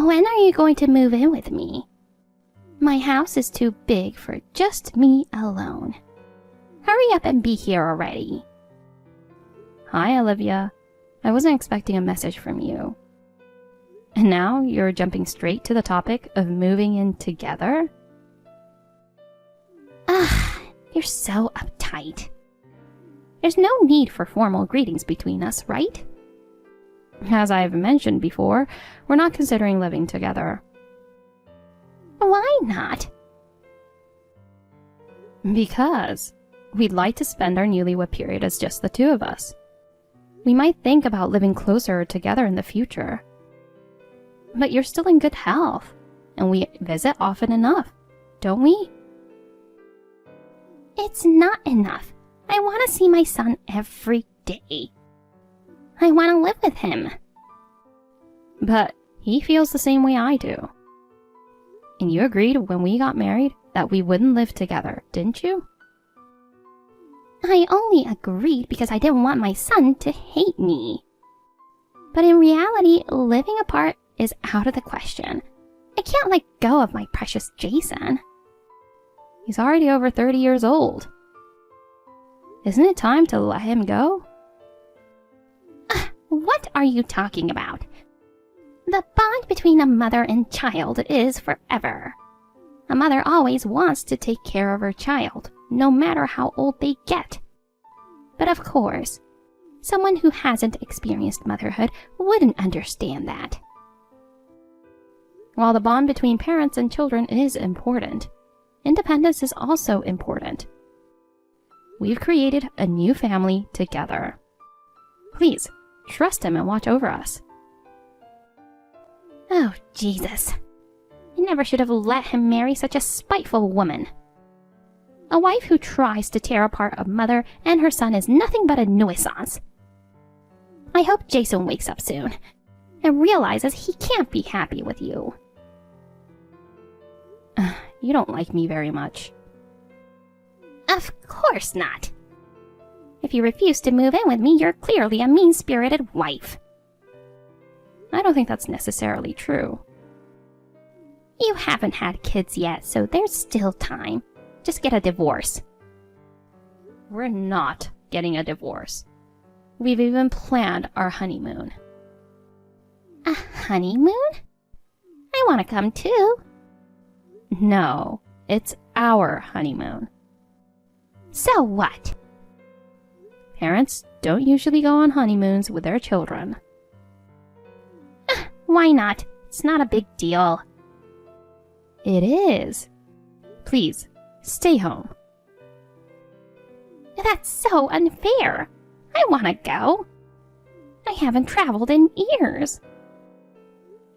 When are you going to move in with me? My house is too big for just me alone. Hurry up and be here already. Hi, Olivia. I wasn't expecting a message from you. And now you're jumping straight to the topic of moving in together? You're so uptight. There's no need for formal greetings between us, right? As I've mentioned before, we're not considering living together. Why not? Because we'd like to spend our newlywed period as just the two of us. We might think about living closer together in the future. But you're still in good health, and we visit often enough, don't we? It's not enough. I want to see my son every day. I want to live with him. But he feels the same way I do. And you agreed when we got married that we wouldn't live together, didn't you? I only agreed because I didn't want my son to hate me. But in reality, living apart is out of the question. I can't let go of my precious Jason. He's already over 30 years old. Isn't it time to let him go? What are you talking about? The bond between a mother and child is forever. A mother always wants to take care of her child, no matter how old they get. But of course, someone who hasn't experienced motherhood wouldn't understand that. While the bond between parents and children is important, independence is also important. We've created a new family together. Please, trust him and watch over us. Oh, Jesus. I never should have let him marry such a spiteful woman. A wife who tries to tear apart a mother and her son is nothing but a nuisance. I hope Jason wakes up soon and realizes he can't be happy with you. You don't like me very much. Of course not. If you refuse to move in with me, you're clearly a mean-spirited wife. I don't think that's necessarily true. You haven't had kids yet, so there's still time. Just get a divorce. We're not getting a divorce. We've even planned our honeymoon. A honeymoon? I want to come too. No, it's our honeymoon. So what? Parents don't usually go on honeymoons with their children. Why not? It's not a big deal. It is. Please, stay home. That's so unfair. I want to go. I haven't traveled in years.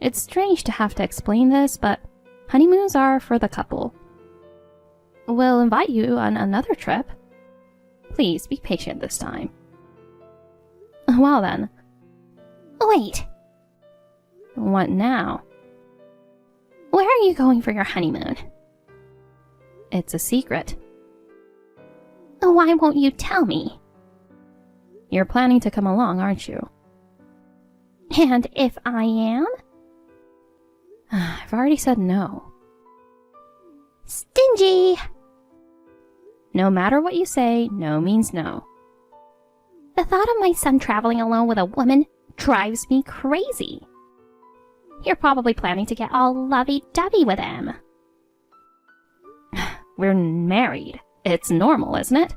It's strange to have to explain this, but honeymoons are for the couple. We'll invite you on another trip. Please be patient this time. Well then. Wait. What now? Where are you going for your honeymoon? It's a secret. Why won't you tell me? You're planning to come along, aren't you? And if I am? I've already said no. Stingy! No matter what you say, no means no. The thought of my son traveling alone with a woman drives me crazy. You're probably planning to get all lovey-dovey with him. We're married. It's normal, isn't it?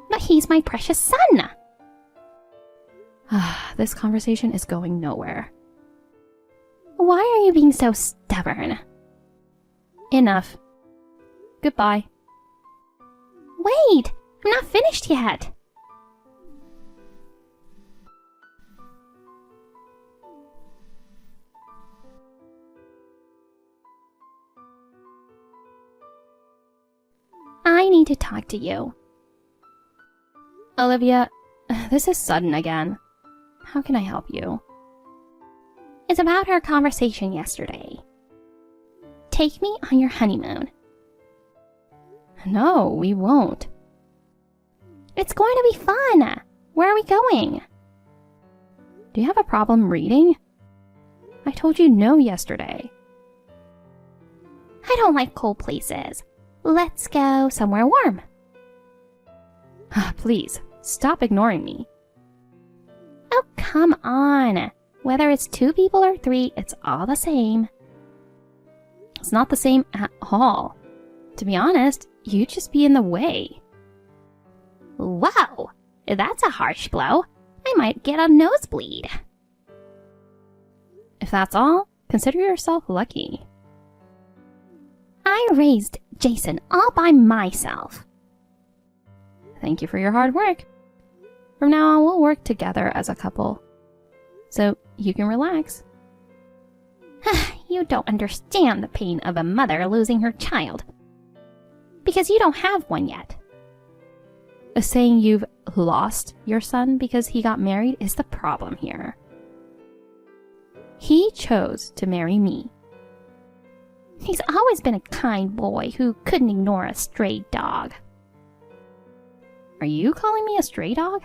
But he's my precious son. This conversation is going nowhere. Why are you being so stubborn? Enough. Goodbye. Wait! I'm not finished yet. I need to talk to you. Olivia, this is sudden again. How can I help you? It's about our conversation yesterday. Take me on your honeymoon. No, we won't. It's going to be fun. Where are we going? Do you have a problem reading? I told you no yesterday. I don't like cold places. Let's go somewhere warm. Please, stop ignoring me. Oh, come on. Whether it's 2 people or 3, it's all the same. It's not the same at all. To be honest, you'd just be in the way. Whoa, that's a harsh blow. I might get a nosebleed. If that's all, consider yourself lucky. I raised Jason all by myself. Thank you for your hard work. From now on, we'll work together as a couple. So you can relax. You don't understand the pain of a mother losing her child. Because you don't have one yet. Saying you've lost your son because he got married is the problem here. He chose to marry me. He's always been a kind boy who couldn't ignore a stray dog. Are you calling me a stray dog?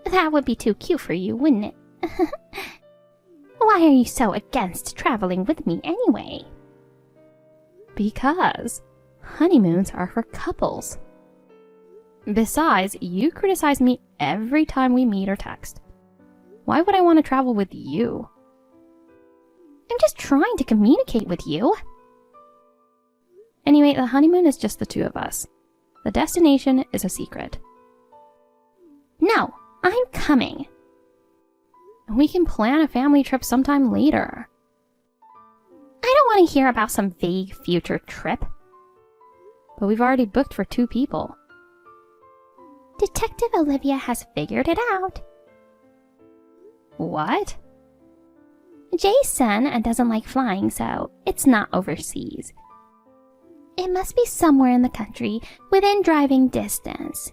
That would be too cute for you, wouldn't it? Why are you so against traveling with me anyway? Because honeymoons are for couples. Besides, you criticize me every time we meet or text. Why would I want to travel with you? I'm just trying to communicate with you. Anyway, the honeymoon is just the 2 of us. The destination is a secret. No, I'm coming. We can plan a family trip sometime later. I don't want to hear about some vague future trip. But we've already booked for 2 people. Detective Olivia has figured it out. What? Jason doesn't like flying, so it's not overseas. It must be somewhere in the country within driving distance.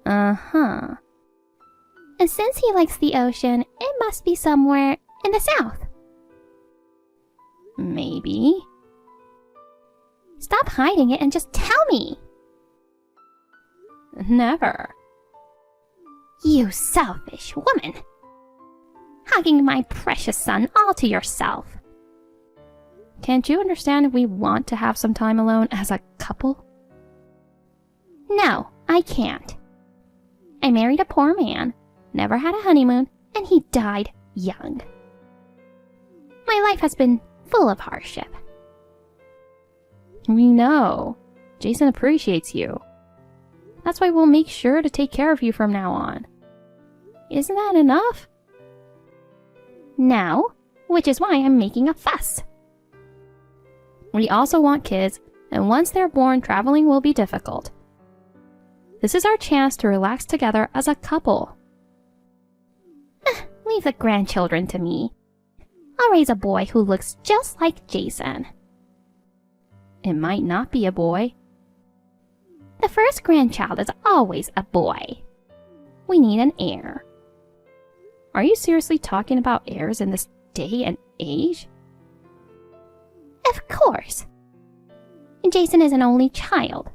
Uh-huh. And since he likes the ocean, it must be somewhere in the south. Maybe. Stop hiding it and just tell me. Never. You selfish woman. Hugging my precious son all to yourself. Can't you understand we want to have some time alone as a couple? No, I can't. I married a poor man, never had a honeymoon, and he died young. My life has been full of hardship. We know. Jason appreciates you. That's why we'll make sure to take care of you from now on. Isn't that enough? No, which is why I'm making a fuss. We also want kids, and once they're born, traveling will be difficult. This is our chance to relax together as a couple. Leave the grandchildren to me. I'll raise a boy who looks just like Jason. It might not be a boy. The first grandchild is always a boy. We need an heir. Are you seriously talking about heirs in this day and age? Of course. Jason is an only child.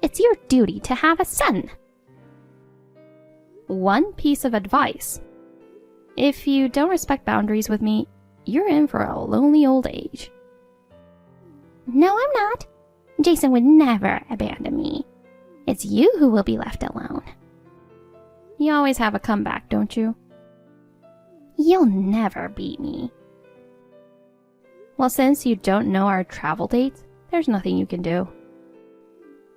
It's your duty to have a son. One piece of advice. If you don't respect boundaries with me, you're in for a lonely old age. No, I'm not. Jason would never abandon me. It's you who will be left alone. You always have a comeback, don't you? You'll never beat me. Well, since you don't know our travel dates, there's nothing you can do.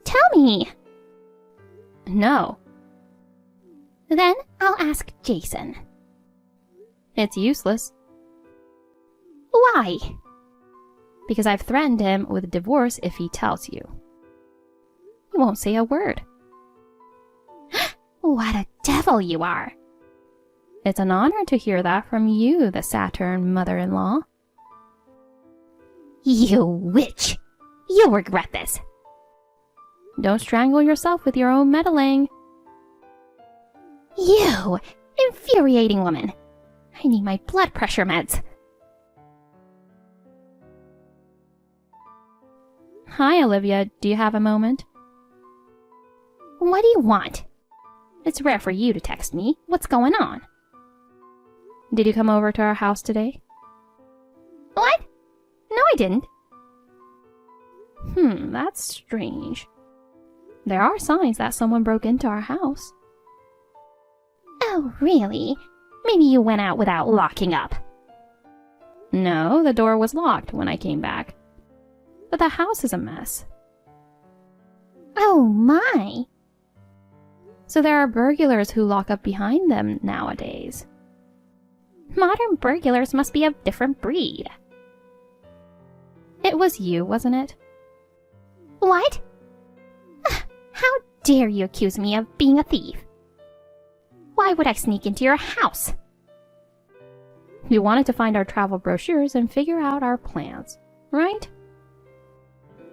Tell me! No. Then I'll ask Jason. It's useless. Why? Because I've threatened him with divorce if he tells you. He won't say a word. What a devil you are! It's an honor to hear that from you, the Saturn mother-in-law. You witch! You'll regret this. Don't strangle yourself with your own meddling. You infuriating woman! I need my blood pressure meds. Hi, Olivia. Do you have a moment? What do you want? It's rare for you to text me. What's going on? Did you come over to our house today? What? No, I didn't. That's strange. There are signs that someone broke into our house. Oh, really? Maybe you went out without locking up. No, the door was locked when I came back. But the house is a mess. Oh, my. So there are burglars who lock up behind them nowadays. Modern burglars must be of different breed. It was you, wasn't it? What? How dare you accuse me of being a thief? Why would I sneak into your house? You wanted to find our travel brochures and figure out our plans, right?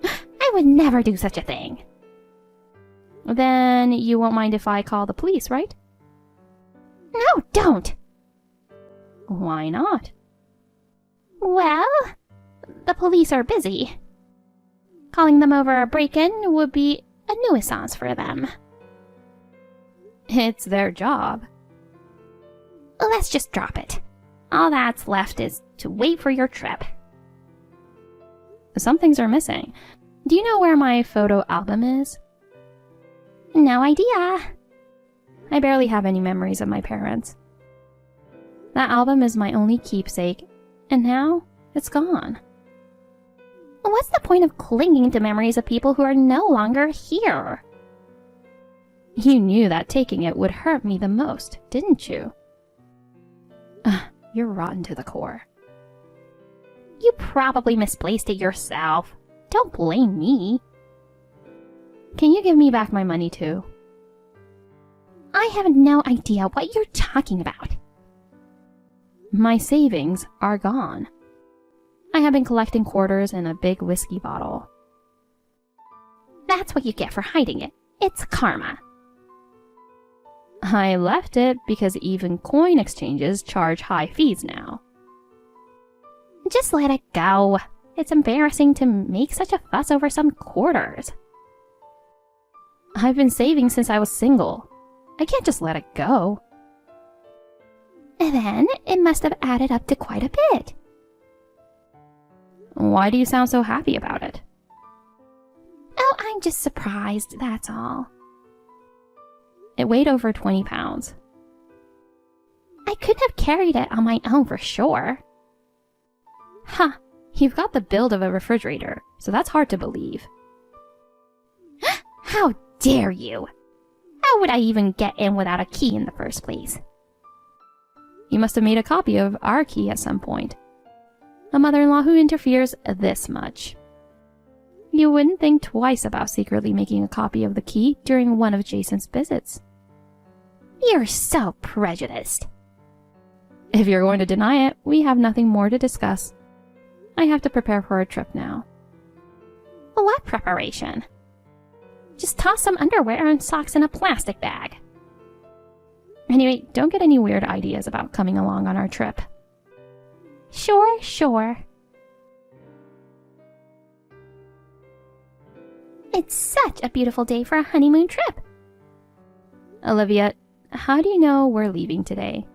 I would never do such a thing. Then you won't mind if I call the police, right? No, don't. Why not? Well, the police are busy. Calling them over a break-in would be a nuisance for them. It's their job. Let's just drop it. All that's left is to wait for your trip. Some things are missing. Do you know where my photo album is? No idea. I barely have any memories of my parents. That album is my only keepsake, and now it's gone. What's the point of clinging to memories of people who are no longer here? You knew that taking it would hurt me the most, didn't you? You're rotten to the core. You probably misplaced it yourself. Don't blame me. Can you give me back my money too? I have no idea what you're talking about. My savings are gone. I have been collecting quarters in a big whiskey bottle. That's what you get for hiding it. It's karma. I left it because even coin exchanges charge high fees now. Just let it go. It's embarrassing to make such a fuss over some quarters. I've been saving since I was single. I can't just let it go. Then it must have added up to quite a bit. Why do you sound so happy about it? Oh, I'm just surprised, that's all. It weighed over 20 pounds. I couldn't have carried it on my own for sure. Huh, you've got the build of a refrigerator, so that's hard to believe. How dare you? How would I even get in without a key in the first place? You must have made a copy of our key at some point. A mother-in-law who interferes this much. You wouldn't think twice about secretly making a copy of the key during one of Jason's visits. You're so prejudiced. If you're going to deny it, we have nothing more to discuss. I have to prepare for a trip now. What preparation? Just toss some underwear and socks in a plastic bag. Anyway, don't get any weird ideas about coming along on our trip. Sure. It's such a beautiful day for a honeymoon trip. Olivia, how do you know we're leaving today?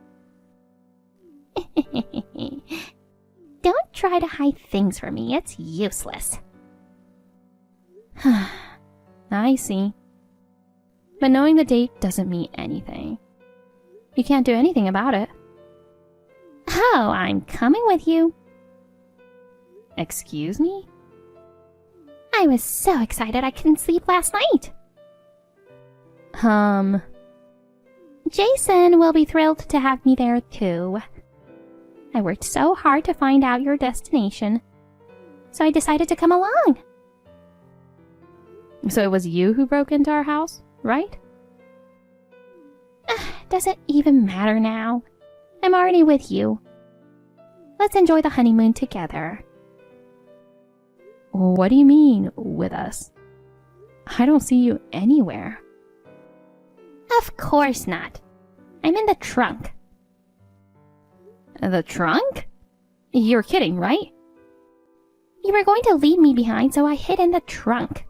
Don't try to hide things from me. It's useless. I see. But knowing the date doesn't mean anything. You can't do anything about it. Oh, I'm coming with you. Excuse me? I was so excited I couldn't sleep last night. Jason will be thrilled to have me there too. I worked so hard to find out your destination, so I decided to come along. So it was you who broke into our house, right? Does it even matter now? I'm already with you. Let's enjoy the honeymoon together. What do you mean, with us? I don't see you anywhere. Of course not. I'm in the trunk. The trunk? You're kidding, right? You were going to leave me behind, so I hid in the trunk.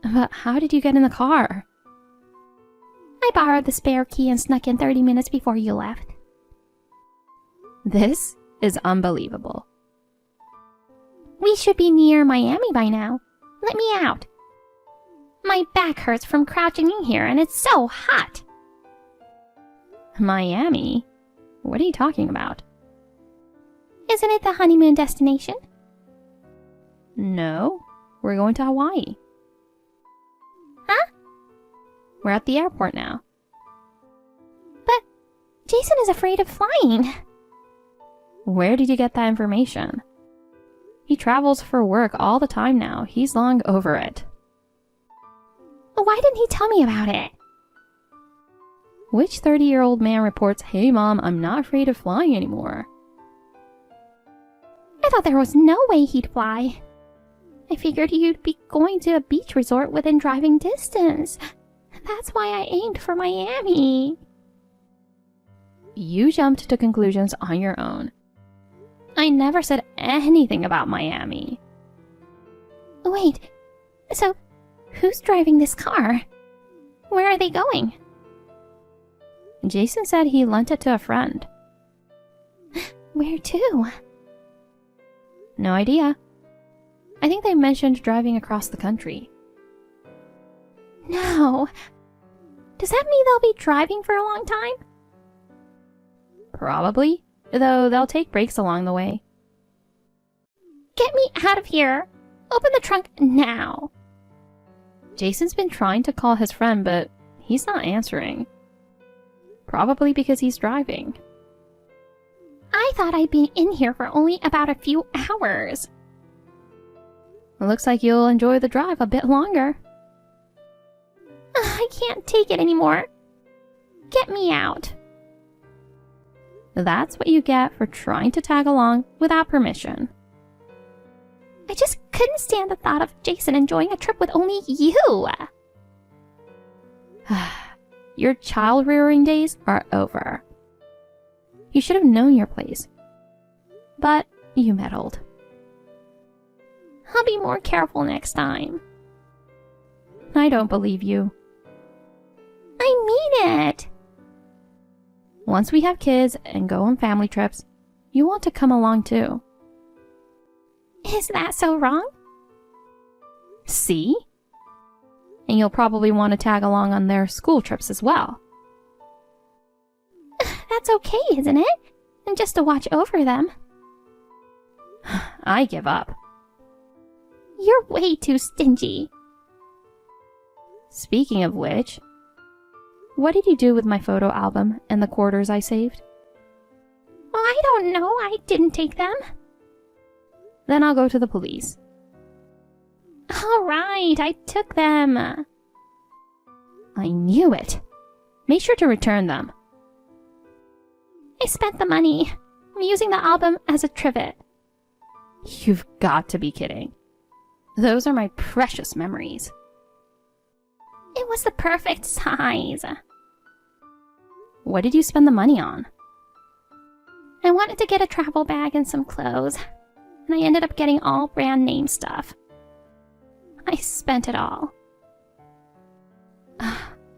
But how did you get in the car? I borrowed the spare key and snuck in 30 minutes before you left. This is unbelievable. We should be near Miami by now. Let me out. My back hurts from crouching in here and it's so hot. Miami? What are you talking about? Isn't it the honeymoon destination? No, we're going to Hawaii. Huh? We're at the airport now. But Jason is afraid of flying. Where did you get that information? He travels for work all the time now. He's long over it. Why didn't he tell me about it? Which 30-year-old man reports, "Hey mom, I'm not afraid of flying anymore"? I thought there was no way he'd fly. I figured you'd be going to a beach resort within driving distance. That's why I aimed for Miami. You jumped to conclusions on your own. I never said anything about Miami. Wait, so who's driving this car? Where are they going? Jason said he lent it to a friend. Where to? No idea. I think they mentioned driving across the country. No. Does that mean they'll be driving for a long time? Probably, though they'll take breaks along the way. Get me out of here! Open the trunk now! Jason's been trying to call his friend, but he's not answering. Probably because he's driving. I thought I'd been in here for only about a few hours. It looks like you'll enjoy the drive a bit longer. I can't take it anymore. Get me out. That's what you get for trying to tag along without permission. I just couldn't stand the thought of Jason enjoying a trip with only you. Your child-rearing days are over. You should have known your place. But you meddled. I'll be more careful next time. I don't believe you. I mean it. Once we have kids and go on family trips, you want to come along too. Is that so wrong? See? And you'll probably want to tag along on their school trips as well. That's okay, isn't it? And just to watch over them. I give up. You're way too stingy. Speaking of which, what did you do with my photo album and the quarters I saved? Well, I don't know. I didn't take them. Then I'll go to the police. All right, I took them. I knew it. Make sure to return them. I spent the money. I'm using the album as a trivet. You've got to be kidding. Those are my precious memories. It was the perfect size. What did you spend the money on? I wanted to get a travel bag and some clothes, and I ended up getting all brand name stuff. I spent it all.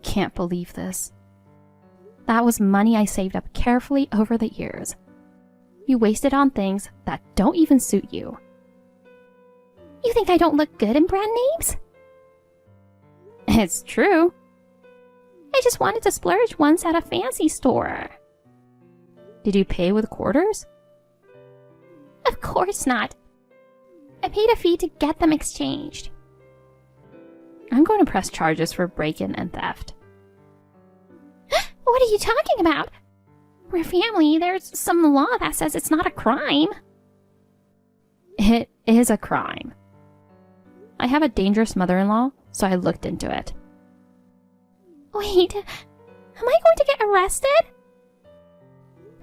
Can't believe this. That was money I saved up carefully over the years. You wasted on things that don't even suit you. You think I don't look good in brand names? It's true. I just wanted to splurge once at a fancy store. Did you pay with quarters? Of course not. I paid a fee to get them exchanged. I'm going to press charges for break-in and theft. What are you talking about? We're family. There's some law that says it's not a crime. It is a crime. I have a dangerous mother-in-law, so I looked into it. Wait, am I going to get arrested?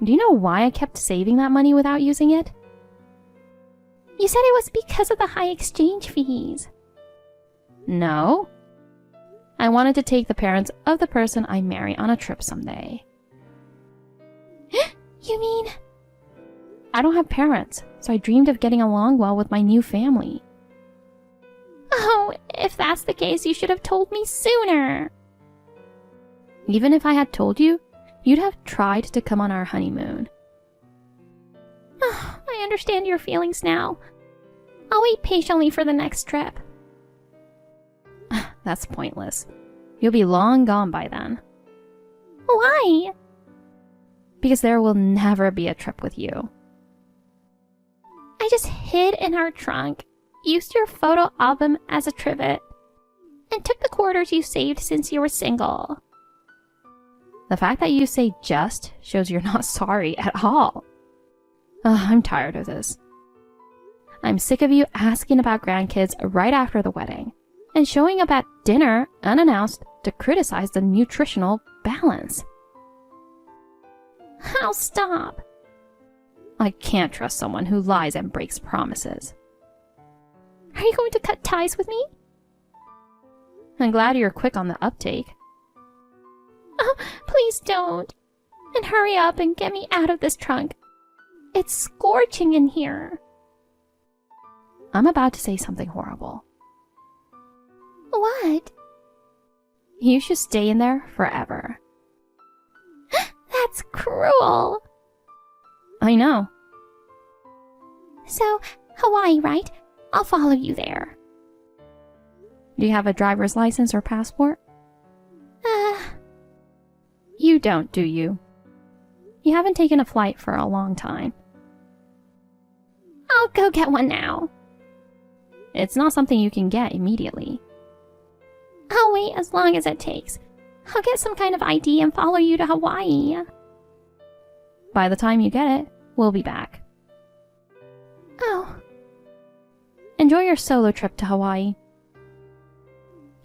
Do you know why I kept saving that money without using it? You said it was because of the high exchange fees. No. I wanted to take the parents of the person I marry on a trip someday. You mean? I don't have parents, so I dreamed of getting along well with my new family. Oh, if that's the case, you should have told me sooner. Even if I had told you, you'd have tried to come on our honeymoon. understand your feelings now. I'll wait patiently for the next trip. That's pointless. You'll be long gone by then. Why? Because there will never be a trip with you. I just hid in our trunk, used your photo album as a trivet, and took the quarters you saved since you were single. The fact that you say just shows you're not sorry at all. I'm tired of this. I'm sick of you asking about grandkids right after the wedding and showing up at dinner unannounced to criticize the nutritional balance. I'll stop. I can't trust someone who lies and breaks promises. Are you going to cut ties with me? I'm glad you're quick on the uptake. Oh, please don't. And hurry up and get me out of this trunk. It's scorching in here. I'm about to say something horrible. What? You should stay in there forever. That's cruel. I know. So, Hawaii, right? I'll follow you there. Do you have a driver's license or passport? You don't, do you? You haven't taken a flight for a long time. I'll go get one now. It's not something you can get immediately. I'll wait as long as it takes. I'll get some kind of ID and follow you to Hawaii. By the time you get it, we'll be back. Oh. Enjoy your solo trip to Hawaii.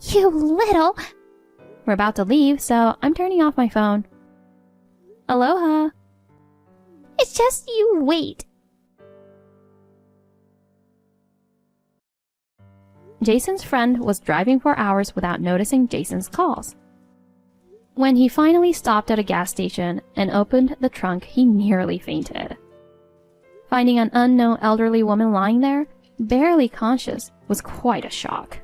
You little... We're about to leave, so I'm turning off my phone. Aloha! It's just you wait. Jason's friend was driving for hours without noticing Jason's calls. When he finally stopped at a gas station and opened the trunk, he nearly fainted. Finding an unknown elderly woman lying there, barely conscious, was quite a shock.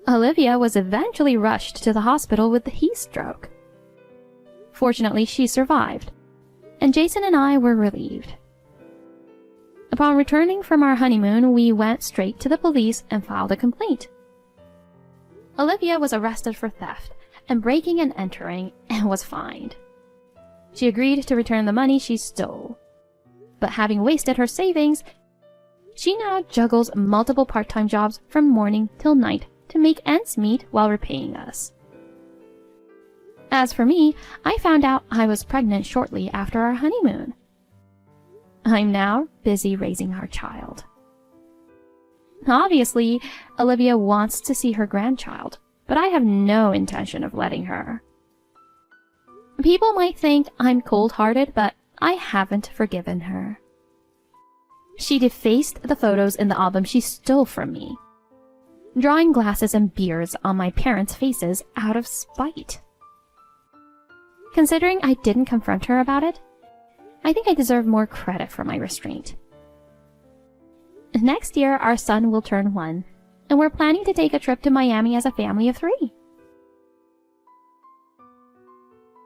Olivia was eventually rushed to the hospital with a heat stroke. Fortunately, she survived, and Jason and I were relieved. Upon returning from our honeymoon, we went straight to the police and filed a complaint. Olivia was arrested for theft and breaking and entering and was fined. She agreed to return the money she stole, but having wasted her savings, she now juggles multiple part-time jobs from morning till night to make ends meet while repaying us. As for me, I found out I was pregnant shortly after our honeymoon. I'm now busy raising our child. Obviously, Olivia wants to see her grandchild, but I have no intention of letting her. People might think I'm cold-hearted, but I haven't forgiven her. She defaced the photos in the album she stole from me, drawing glasses and beards on my parents' faces out of spite. Considering I didn't confront her about it, I think I deserve more credit for my restraint. Next year, our son will turn 1, and we're planning to take a trip to Miami as a family of 3.